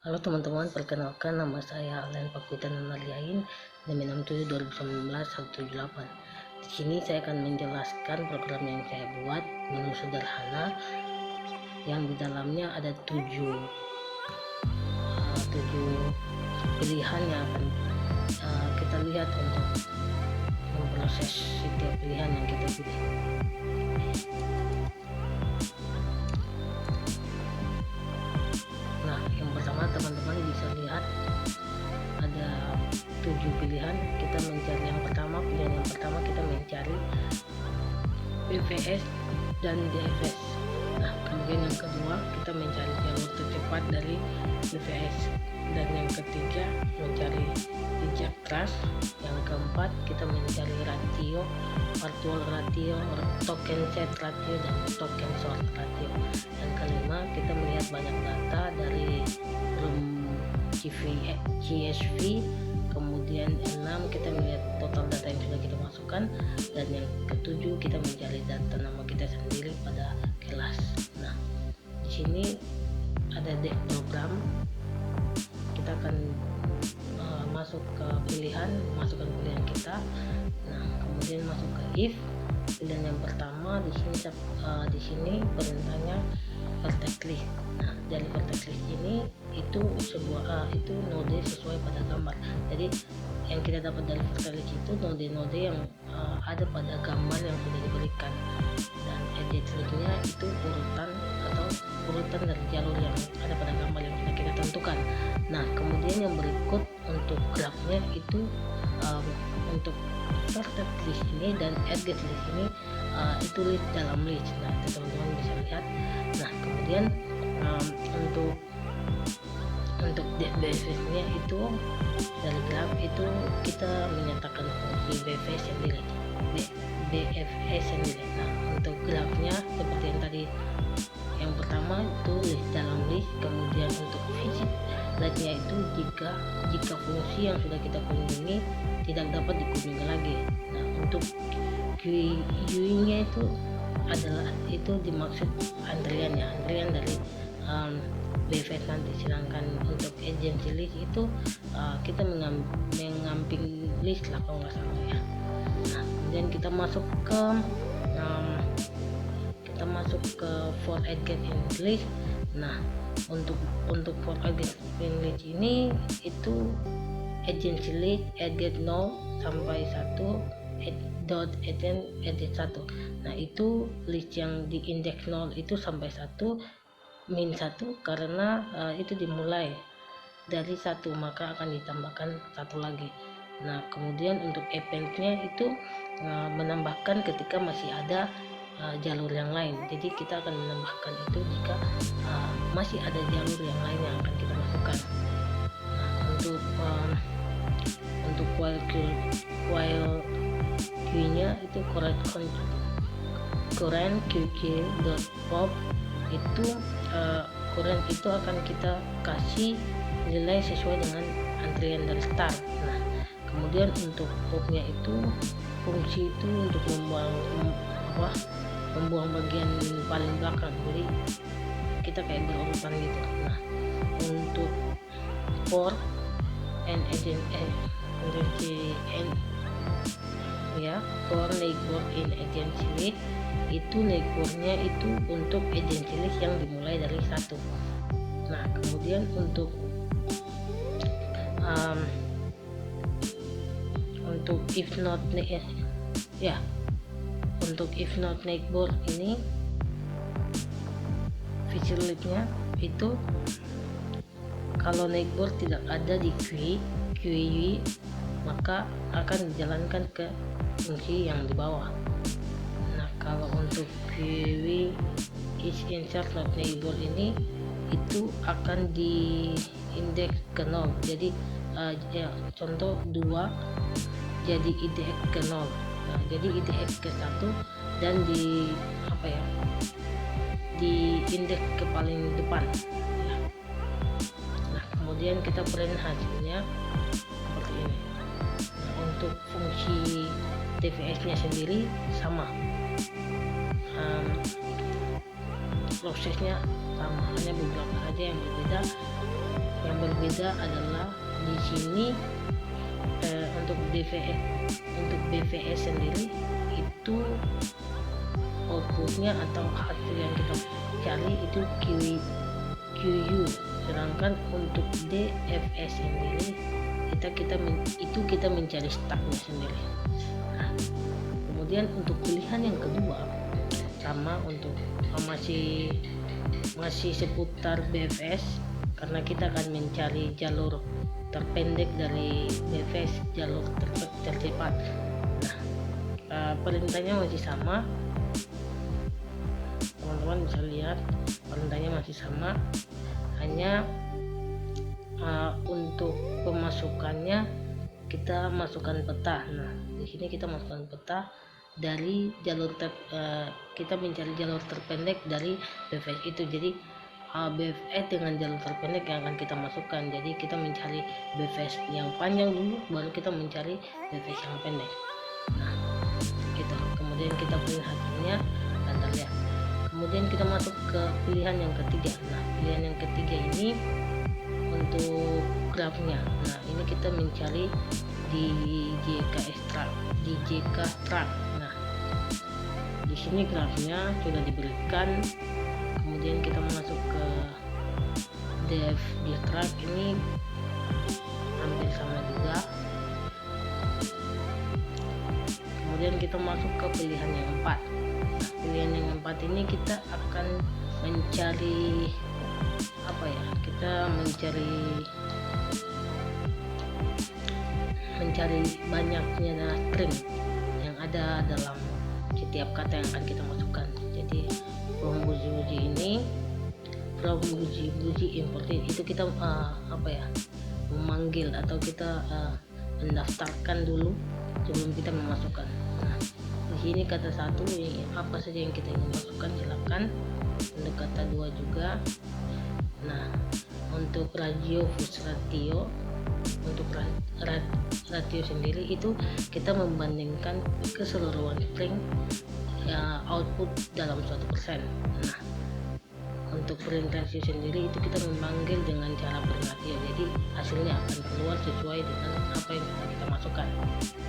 Halo teman-teman, perkenalkan nama saya Alan Pakutan Naliain, NIM 67 2019 178. Di sini saya akan menjelaskan program yang saya buat, menu sederhana yang di dalamnya ada 7 pilihan yang akan kita lihat untuk memproses setiap pilihan yang kita pilih. Nah, yang pertama teman-teman bisa lihat ada 7 pilihan. Kita mencari yang pertama, pilihan yang pertama kita mencari BVS dan DFS. Nah, kemudian yang kedua kita mencari jalur tercepat dari BVS, dan yang ketiga mencari jejak trust. Yang keempat kita mencari ratio, virtual ratio, token set ratio, dan token sort ratio. Yang kelima kita melihat banyak data dari room CSV. Kemudian 6 kita melihat total data yang sudah kita masukkan, dan yang ketujuh kita mencari data nama kita sendiri pada kelas. Nah, di sini ada deck program. Kita akan masuk ke pilihan, masukkan pilihan kita. Nah, kemudian masuk ke if. Pilihan yang pertama di sini perintahnya vertex list. Nah, dari vertex list ini itu itu node sesuai pada gambar. Jadi yang kita dapat dari vertex list itu node-node yang ada pada gambar yang sudah diberikan, dan edit listnya itu urutan dari jalur yang ada pada gambar yang sudah kita tentukan. Nah, kemudian yang berikut untuk grafnya itu untuk vertex list ini dan edit list ini itu list dalam list. Nah, teman-teman bisa lihat. Nah, kemudian untuk DFS nya itu dari graf itu kita menyatakan fungsi BFS sendiri, BFS sendiri. Nah, untuk grafnya seperti yang tadi, yang pertama itu list dalam list. Kemudian untuk visit lightnya itu jika fungsi yang sudah kita kunjungi tidak dapat dikunjungi lagi. Nah, untuk queuing nya itu dimaksud antrian dari BFS nanti. Sedangkan untuk agency list itu kita mengamping list lah kalau nggak salah ya. Nah, kemudian kita masuk ke for aggregate list. Nah, untuk for aggregate list ini itu agency list aggregate 0 sampai 1 edit 1. Nah, itu list yang di indeks 0 itu sampai 1 min 1 karena itu dimulai dari 1, maka akan ditambahkan 1 lagi. Nah, kemudian untuk eventnya itu menambahkan ketika masih ada jalur yang lain. Jadi kita akan menambahkan itu jika masih ada jalur yang lain yang akan kita masukkan. Nah, untuk while queue nya itu current qq.pop itu current itu akan kita kasih nilai sesuai dengan antrian dari start. Nah, kemudian untuk popnya itu fungsi itu untuk membuang bagian paling belakang, jadi kita kayak berurutan gitu. Nah, untuk for and agency for neighbor in agency list itu neighbornya itu untuk agency list yang dimulai dari 1. Nah, kemudian untuk if not untuk if not neighbor ini feature listnya itu kalau neighbor tidak ada di queue maka akan dijalankan ke fungsi yang di bawah. Nah, kalau untuk queue is insert not neighbor ini itu akan di indeks ke 0. Jadi contoh 2 jadi IDX ke 0. Nah, jadi IDX ke 1 dan di indeks ke paling depan ya. Nah, kemudian kita print hasilnya seperti ini. Nah, untuk fungsi TVS nya sendiri sama. prosesnya sama, hanya beberapa saja yang berbeda. Yang berbeda adalah di sini untuk BVS sendiri itu outputnya atau hasil yang kita cari itu QU, sedangkan untuk DFS sendiri kita mencari stacknya sendiri. Nah, kemudian untuk pilihan yang kedua sama, untuk masih seputar BFS, karena kita akan mencari jalur terpendek dari BFS, jalur tercepat. Nah, perintahnya masih sama, teman-teman bisa lihat perintahnya masih sama, hanya untuk pemasukannya kita masukkan peta. Nah, di sini kita masukkan peta dari jalur kita mencari jalur terpendek dari BFS itu. Jadi BFS dengan jalur terpendek yang akan kita masukkan. Jadi kita mencari BFS yang panjang dulu, baru kita mencari BFS yang pendek. Nah, gitu. Kemudian kita pilih hasilnya dan terlihat. Kemudian kita masuk ke pilihan yang ketiga. Nah, pilihan yang ketiga ini untuk grafnya. Nah, ini kita mencari di JK Extract. Nah, di sini grafnya sudah diberikan. Kemudian kita masuk ke Dev Extract, ini hampir sama juga. Kemudian kita masuk ke pilihan yang 4. Nah, pilihan yang 4 ini kita akan mencari apa ya? Kita mencari banyaknya string yang ada dalam setiap kata yang akan kita masukkan. Jadi from Buji imported itu kita memanggil atau kita mendaftarkan dulu sebelum kita memasukkan. Nah, di sini kata 1 apa saja yang kita ingin masukkan silakan. Untuk kata 2 juga. Nah, untuk ratio fuse ratio, untuk ratio sendiri itu kita membandingkan keseluruhan string output dalam 1%. Nah, untuk perintah ratio sendiri itu kita memanggil dengan cara berratio, jadi hasilnya akan keluar sesuai dengan apa yang kita masukkan.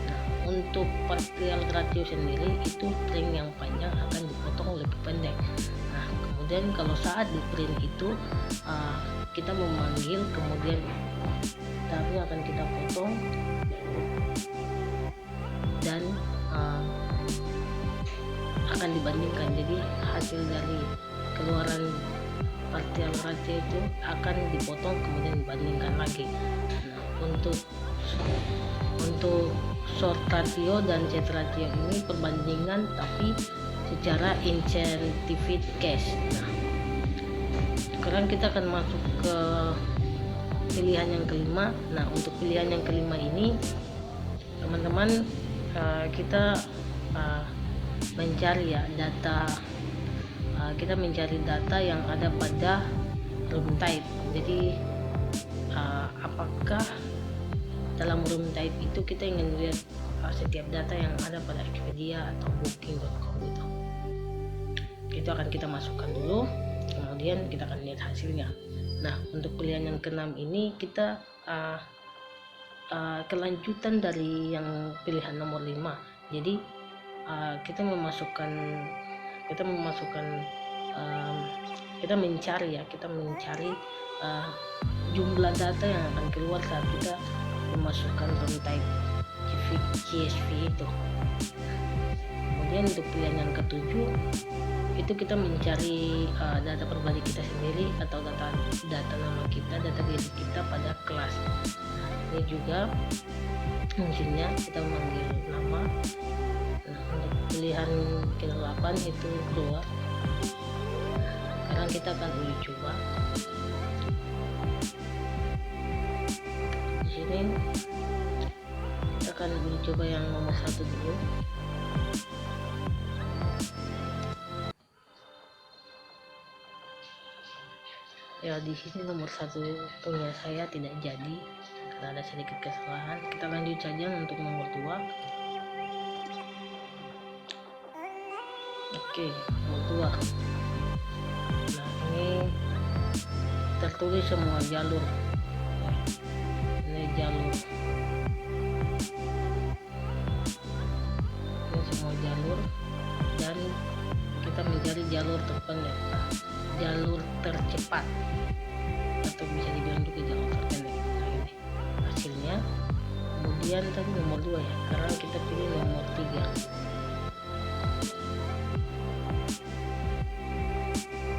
Nah, untuk partial ratio sendiri itu string yang panjang akan dipotong lebih pendek. Nah, kemudian kalau saat di print itu kita memanggil, kemudian tabnya akan kita potong dan akan dibandingkan. Jadi hasil dari keluaran partial ratio itu akan dipotong kemudian dibandingkan lagi. Nah, untuk short ratio dan set ratio ini perbandingan tapi secara incentive case. Nah, sekarang kita akan masuk ke pilihan yang kelima. Nah, untuk pilihan yang kelima ini teman-teman kita mencari data, kita mencari data yang ada pada room type. Jadi apakah dalam room type itu kita ingin lihat setiap data yang ada pada Expedia atau Booking.com gitu. Itu akan kita masukkan dulu, kemudian kita akan lihat hasilnya. Nah, untuk pilihan yang keenam ini kita kelanjutan dari yang pilihan nomor 5. Jadi kita mencari jumlah data yang akan keluar saat kita memasukkan room type CSV itu. Kemudian untuk pilihan yang ketujuh itu kita mencari data pribadi kita sendiri atau data nama kita, data diri kita pada kelas. Nah, ini juga fungsinya kita memanggil nama. Nah, untuk pilihan ke-8 itu keluar. Sekarang kita akan uji coba. Di sini kita akan uji coba yang nomor 1 dulu. Ya, di sini nomor 1 punya saya tidak jadi karena ada sedikit kesalahan. Kita lanjut saja untuk nomor 2. Oke, nomor 2. tertulis semua jalur. Ini jalur, ini semua jalur, dan kita mencari jalur terpendek, jalur tercepat, atau bisa dibilang juga jalur terpendek. Nah, ini hasilnya. Kemudian tadi nomor 2 ya, sekarang kita pilih nomor 3.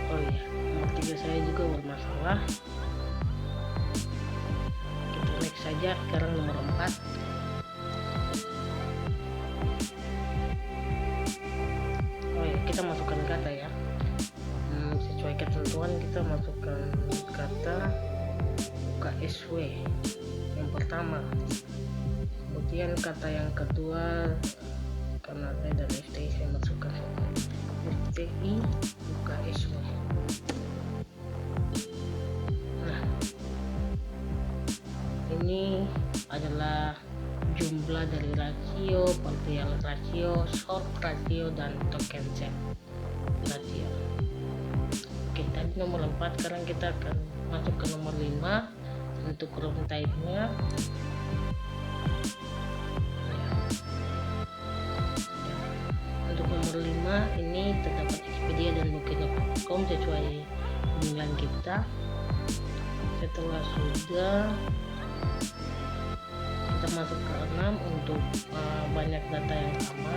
Oh iya, nomor 3 saya juga bermasalah. Kita next saja. Sekarang nomor 4. Oh iya, kita masukkan kata ya. Sesuai ketentuan kita masukkan kata UKSW yang pertama. Kemudian kata yang kedua, karena saya dan FTI saya masukkan FTI UKSW. Nah, ini adalah jumlah dari rasio, partial rasio, short rasio, dan token set rasio. Oke, tadi nomor 4. Sekarang kita akan masuk ke nomor 5 untuk room type-nya. Untuk nomor 5 ini terdapat Expedia dan Booking.com sesuai panggilan kita. Setelah sudah, kita masuk ke 6 untuk banyak data yang sama.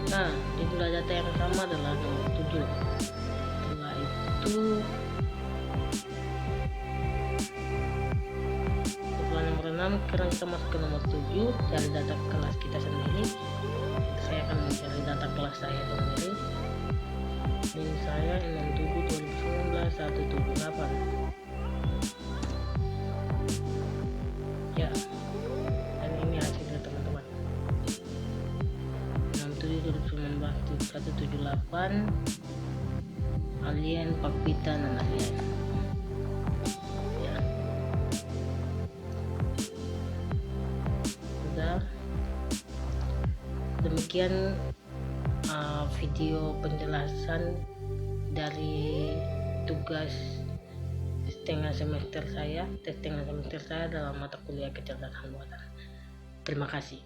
Nah, jumlah data yang sama adalah nomor 7. Setelah itu, setelah nomor 6, sekarang kita masuk ke nomor 7, cari data kelas kita sendiri. Saya akan mencari data kelas saya sendiri. Ini saya 67 2019 178. Ya, dan ini hasilnya teman-teman. 67 2019 178, alien, Papita, dan alien. Ya, sudah. Demikian video penjelasan dari tugas setengah semester saya dalam mata kuliah kecerdasan buatan. Terima kasih.